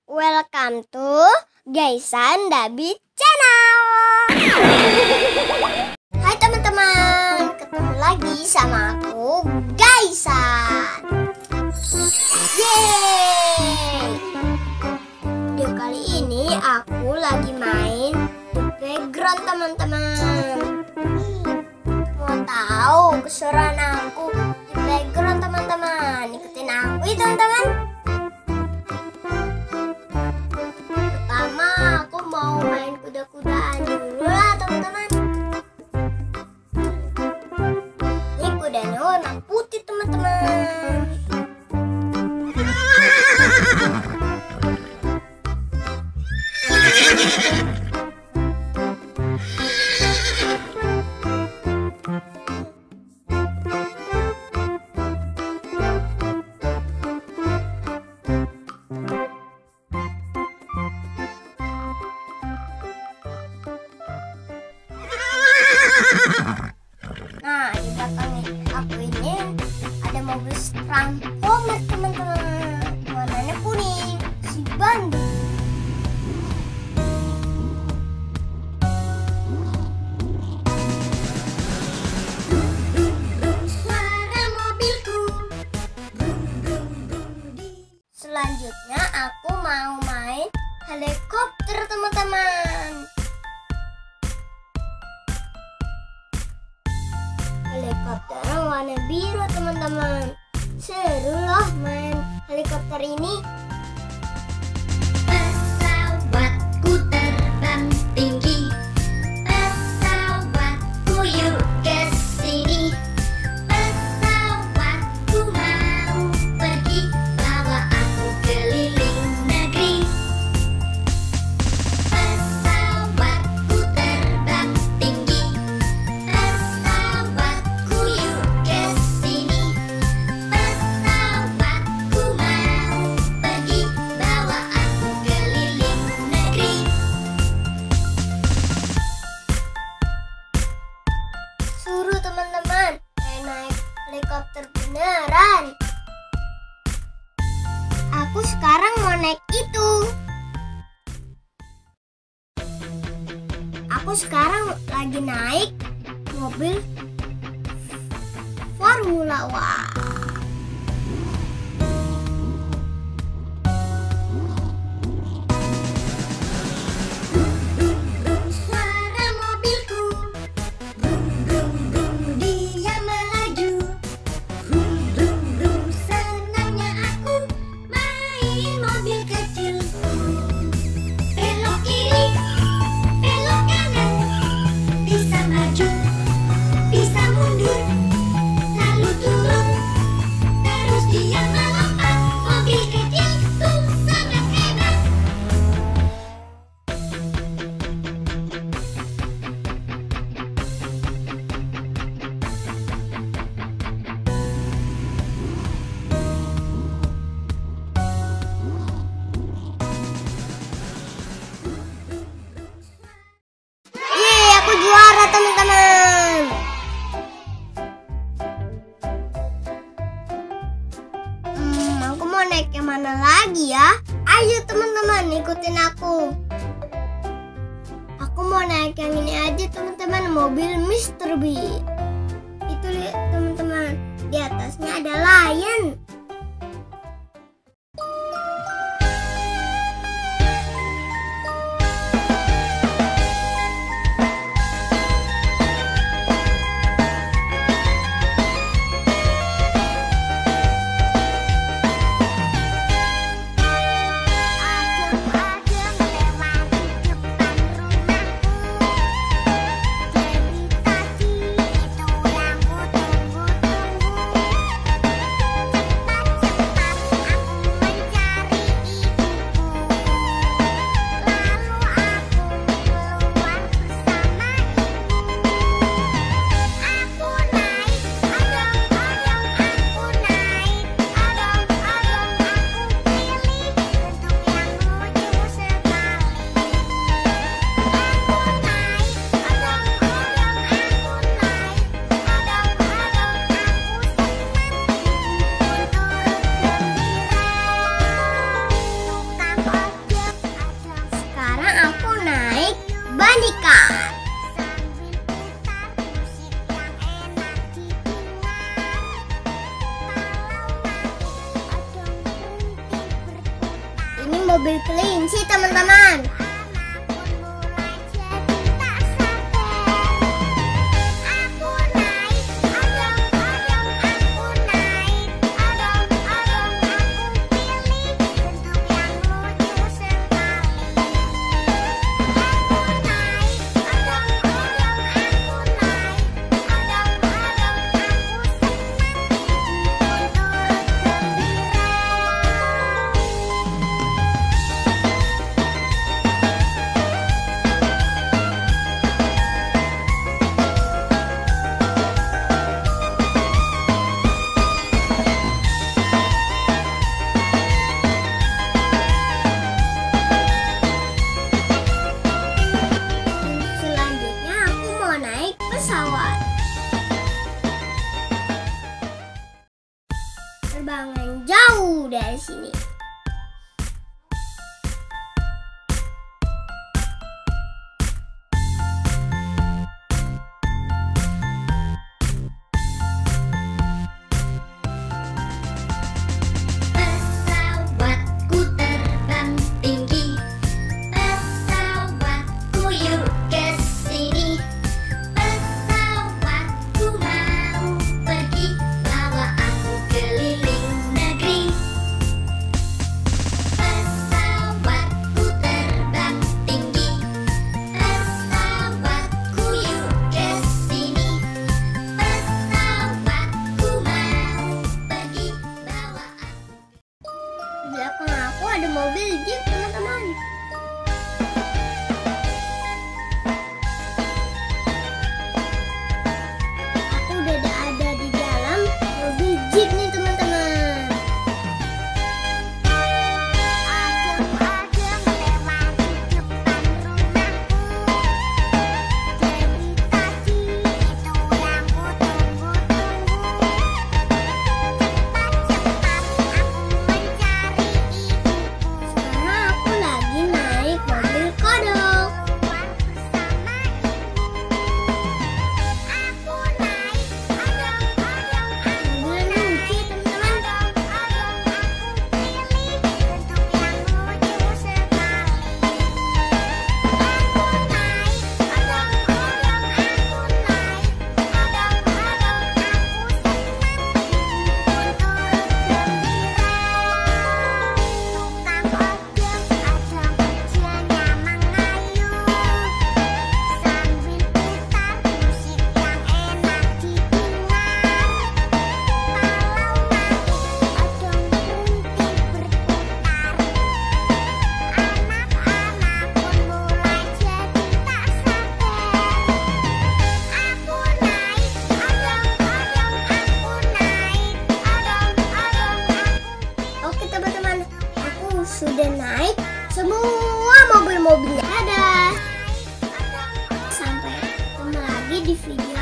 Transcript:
Welcome to Gaisan Dabi Channel. Hai teman-teman, ketemu lagi sama aku Gaisan. Yeay! Video kali ini aku lagi main di playground teman-teman. Mau tahu keseruan aku di playground teman-teman? Ikutin aku ya teman-teman. Pertama aku mau main kuda-kudaan dulu lah teman-teman. Ini kudanya warna putih teman-teman. Nah, di belakang aku ini ada mobil Transformer teman-teman. Warnanya kuning, si Bandung. Suara mobilku. Selanjutnya aku mau main helikopter teman-teman. Helikopter warna biru teman-teman. Seru loh main helikopter ini. Pesawatku terbang tinggi, pesawatku yuk ke sini. Pesawatku mau pergi, bawa aku keliling negeri. Pesawatku terbang tinggi, pesawatku yuk ke sini. Pesawatku mau pergi, bawa aku keliling negeri. Suruh teman-teman kayak naik helikopter beneran. Aku sekarang mau naik itu. Aku sekarang lagi naik mobil Formula One. Suara mobilku, brum brum brum dia melaju. Brum brum brum senangnya aku main mobil kecil. Belok kiri, belok kanan, bisa maju, bisa mundur, lalu turun, terus dia melompat. Mobil kecil tuh sangat enak. Yeay, aku juara teman-teman. Aku mau naik yang mana lagi ya? Ayo teman-teman, ikutin aku. Aku mau naik yang ini aja teman-teman, mobil Mr. Bean. Itu lihat teman-teman, di atasnya ada lion. mobil kelinci, teman-teman. Pesawat terbangan jauh dari sini. Pesawatku terbang tinggi, pesawatku yuk ke sini. Di belakang aku ada mobil jeep, teman-teman. Aku udah ada di dalam mobil jeep nih, teman-teman. Adem-adem lewati depan rumahku. Dari tadi itu yang ku tunggu-tunggu. Cepat-cepat aku mencari ibuku. Karena aku lagi naik mobil kodok. Keluar bersama ibu. Aku naik, adem-adem Mobil lucu, teman-teman. adem-adem aku pilih bentuk yang lucu sekali. Aku naik, adem-adem aku naik, adem-adem aku senang pun turut gembira. Tukang ojek ada kerjanya mengayuh sambil putar musik yang enak didengar. Kalau naik odong berhenti berputar, anak-anak pun mulai jadi tak sabar. Aku naik, odong-odong aku naik, odong-odong aku. Oke, teman-teman, aku sudah naik semua mobil-mobilnya. Dadah. Sampai ketemu lagi di video